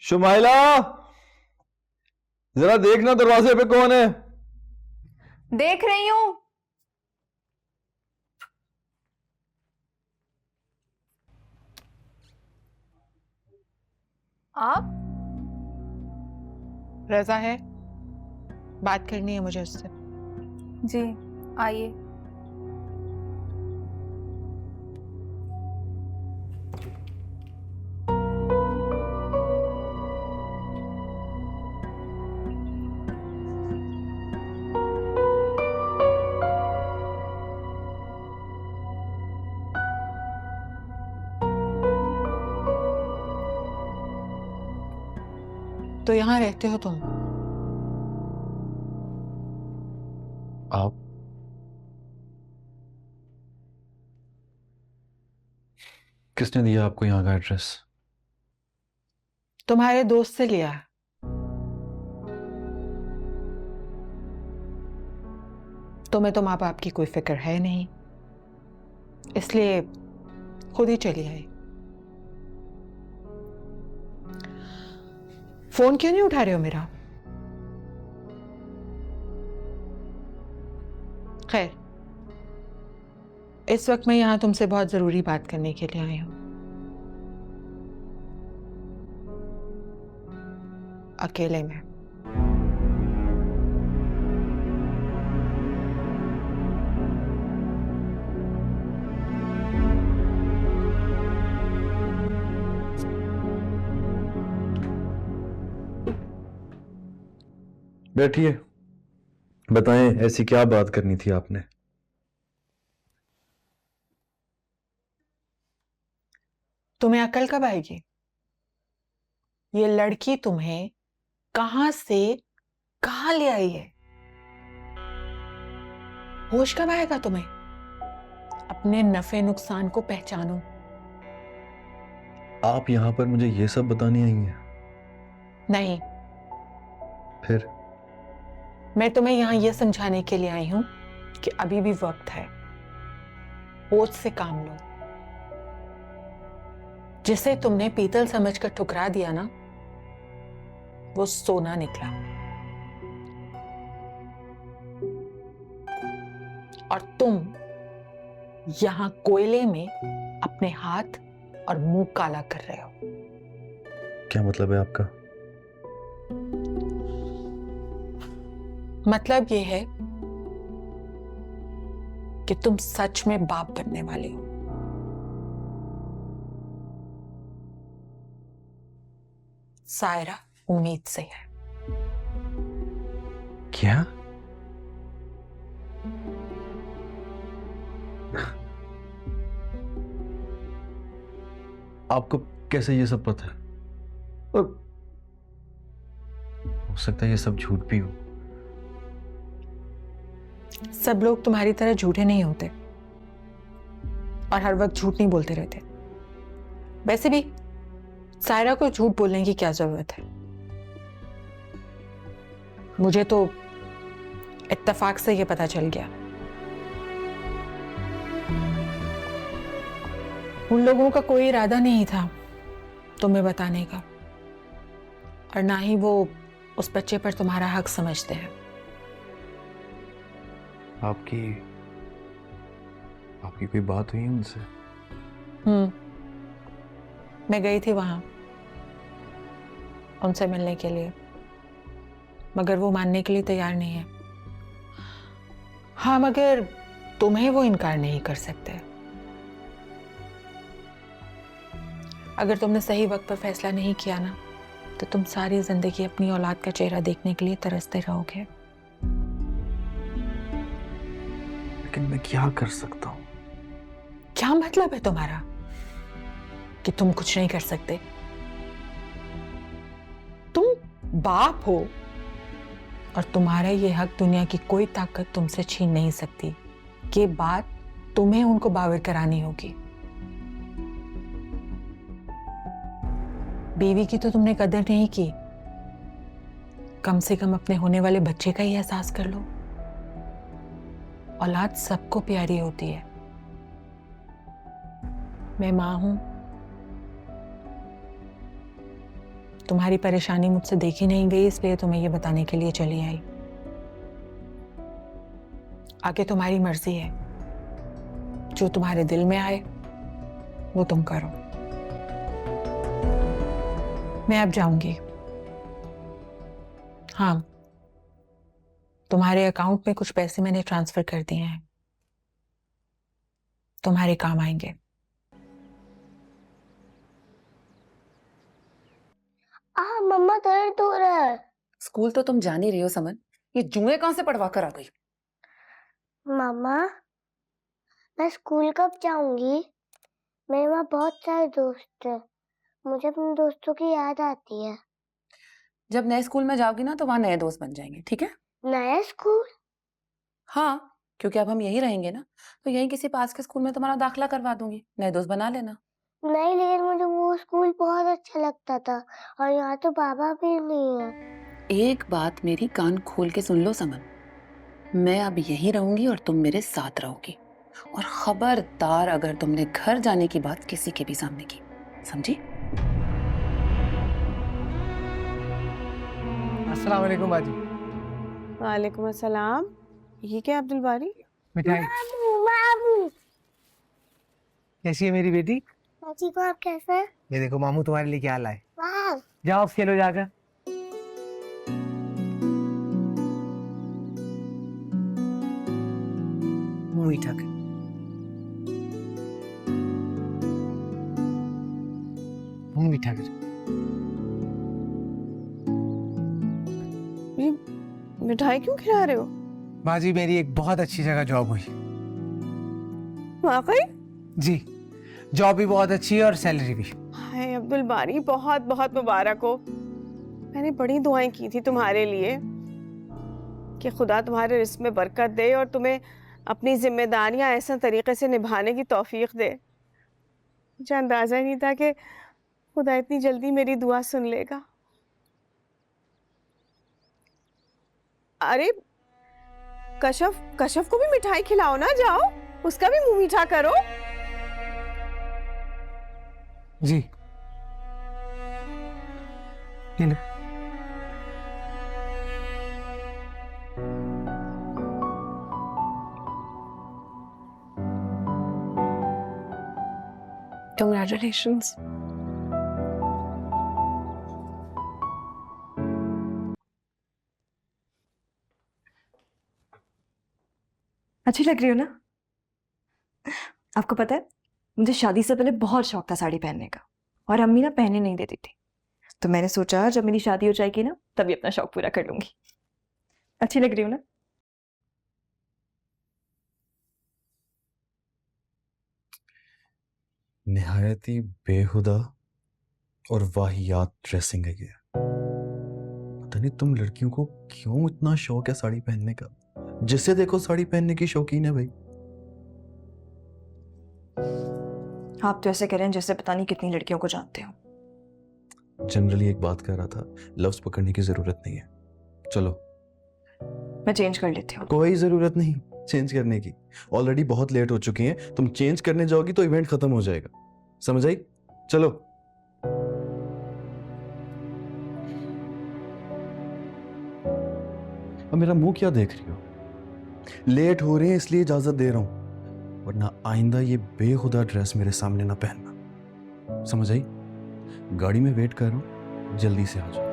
शुमाइला, जरा देखना दरवाजे पे कौन है। देख रही हूं। आप? रजा है, बात करनी है मुझे उससे। जी, आइए। तो यहाँ रहते हो तुम? आप किसने दिया आपको यहाँ का एड्रेस? तुम्हारे दोस्त से लिया। तुम्हें तो माँ बाप की कोई फिक्र है नहीं, इसलिए खुद ही चली आई। फोन क्यों नहीं उठा रहे हो मेरा? खैर, इस वक्त मैं यहां तुमसे बहुत जरूरी बात करने के लिए आई हूं। अकेले में। बैठिए, बताएं ऐसी क्या बात करनी थी आपने? तुम्हें अकल कब आएगी? ये लड़की तुम्हें कहां से कहां ले आई है? होश कब आएगा तुम्हें? अपने नफे नुकसान को पहचानो। आप यहां पर मुझे ये सब बताने आई हैं? नहीं, फिर? मैं तुम्हें यहां यह समझाने के लिए आई हूं कि अभी भी वक्त है। होश से काम लो। जिसे तुमने पीतल समझकर ठुकरा दिया ना, वो सोना निकला। और तुम यहां कोयले में अपने हाथ और मुंह काला कर रहे हो। क्या मतलब है आपका? मतलब ये है कि तुम सच में बाप बनने वाले हो। सायरा उम्मीद से है। क्या? आपको कैसे ये सब पता है? और हो सकता है ये सब झूठ भी हो। सब लोग तुम्हारी तरह झूठे नहीं होते और हर वक्त झूठ नहीं बोलते रहते। वैसे भी सायरा को झूठ बोलने की क्या जरूरत है? मुझे तो इत्तेफाक से ये पता चल गया। उन लोगों का कोई इरादा नहीं था तुम्हें बताने का, और ना ही वो उस बच्चे पर तुम्हारा हक समझते हैं। आपकी कोई बात हुई उनसे? मैं गई थी वहां उनसे मिलने के लिए, मगर वो मानने के लिए तैयार नहीं है। हाँ, मगर तुम्हें वो इनकार नहीं कर सकते। अगर तुमने सही वक्त पर फैसला नहीं किया ना, तो तुम सारी जिंदगी अपनी औलाद का चेहरा देखने के लिए तरसते रहोगे। लेकिन मैं क्या कर सकता हूँ? क्या मतलब है तुम्हारा कि तुम कुछ नहीं कर सकते? तुम बाप हो और तुम्हारा ये हक दुनिया की कोई ताकत तुमसे छीन नहीं सकती। ये बात तुम्हें उनको बावर करानी होगी। बीवी की तो तुमने कदर नहीं की, कम से कम अपने होने वाले बच्चे का ही एहसास कर लो। औलाद सबको प्यारी होती है। मैं मां हूं, तुम्हारी परेशानी मुझसे देखी नहीं गई, इसलिए तुम्हें ये बताने के लिए चली आई। आगे तुम्हारी मर्जी है, जो तुम्हारे दिल में आए वो तुम करो। मैं अब जाऊंगी। हाँ, तुम्हारे अकाउंट में कुछ पैसे मैंने ट्रांसफर कर दिए हैं, तुम्हारे काम आएंगे। मम्मा दर्द हो रहा है। स्कूल तो तुम जान ही रही हो समन, ये जुए कहाँ से पढ़वा कर आ गई? मम्मा मैं स्कूल कब जाऊंगी? मेरे वहाँ बहुत सारे दोस्त हैं, मुझे अपने दोस्तों की याद आती है। जब नए स्कूल में जाओगी ना तो वहाँ नए दोस्त बन जाएंगे, ठीक है? नया स्कूल? हाँ, क्योंकि अब हम यहीं रहेंगे ना, तो यहीं किसी पास के स्कूल में तुम्हारा दाखिला करवा दूंगी, नए दोस्त बना लेना। नहीं, लेकिन मुझे वो स्कूल बहुत अच्छा लगता था और यहाँ तो बाबा भी नहीं है। एक बात मेरी कान खोल के सुन लो समन, मैं अब यहीं रहूंगी और तुम मेरे साथ रहोगी, और खबरदार अगर तुमने घर जाने की बात किसी के भी सामने की, समझी? अस्सलाम वालेकुम बाजी। वालेकुम अस्सलाम। ये क्या अब्दुल बारी? मिठाई मामू कैसी है मेरी बेटी? चाची को आप कैसे हैं? ये देखो मामू तुम्हारे लिए क्या लाए। वाह, जाओ खेलो जाकर। मुंह मीठा कर। मुंह मीठा कर। ये मिठाई क्यों खिला रहे हो? बाजी मेरी एक बहुत अच्छी जगह जॉब हुई। वाकई? जी, जॉब भी बहुत अच्छी है और सैलरी भी। हाय अब्दुल बारी, बहुत बहुत मुबारक हो। मैंने बड़ी दुआएं की थी तुम्हारे लिए कि खुदा तुम्हारे रिस्क में बरकत दे और तुम्हें अपनी जिम्मेदारियां ऐसे तरीके से निभाने की तौफीक दे। मुझे अंदाजा ही नहीं था कि खुदा इतनी जल्दी मेरी दुआ सुन लेगा। अरे कशफ को भी मिठाई खिलाओ ना, जाओ उसका भी मुंह मीठा करो। जी ये लो। Congratulations. अच्छी लग रही हो ना? आपको पता है, मुझे शादी से पहले बहुत शौक था साड़ी पहनने का, और अम्मी ना पहनने नहीं देती थी। तो मैंने सोचा जब मेरी शादी हो जाएगी ना, तभी अपना शौक पूरा कर लूंगी। अच्छी लग रही हो ना? निहायत ही बेहुदा और वाहियात ड्रेसिंग है ये। पता नहीं तुम लड़कियों को क्यों इतना शौक है साड़ी पहनने का। जिसे देखो साड़ी पहनने की शौकीन है भाई। आप तो ऐसे कह रहे हैं जैसे पता नहीं कितनी लड़कियों को जानते हो। जनरली एक बात कह रहा था, लफ्ज पकड़ने की जरूरत नहीं है। चलो मैं चेंज कर लेती हूँ। कोई जरूरत नहीं चेंज करने की, ऑलरेडी बहुत लेट हो चुकी हैं। तुम चेंज करने जाओगी तो इवेंट खत्म हो जाएगा, समझ आई? चलो। अब मेरा मुंह क्या देख रही हो? लेट हो रहे हैं इसलिए इजाजत दे रहा हूं, वरना आइंदा ये बेहुदा ड्रेस मेरे सामने ना पहनना, समझ आई? गाड़ी में वेट कर रहा हूं, जल्दी से आ जाओ।